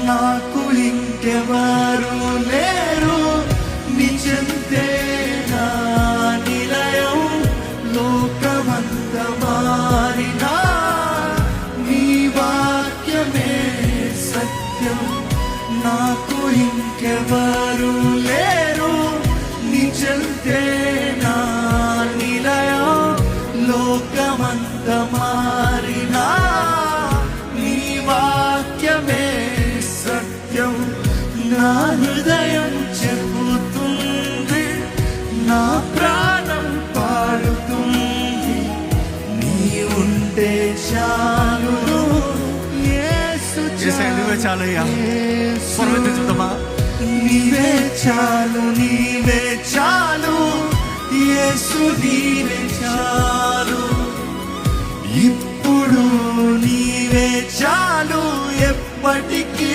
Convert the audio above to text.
నాకు ఇంకెవరు లేరు, నిజంతే నా నిలయం. లోకమంత మారినా నీ వాక్యమే సత్యం. నాకు ఇంకెవరు లేరు, నిజంతే నా నిలయం. లోకమంత మారినా నీ వాక్యమే సత్యం. నా హృదయం చెబుతుంది, నా ప్రాణం పాడుతుంది, నీ ఉంటే చాలు యేసు చాలయ్యా. చూద్దామా, నీవే చాలు, నీవే చాలు యేసు, నీవే చాలు. ఇప్పుడు నీవే చాలు, ఎప్పటికీ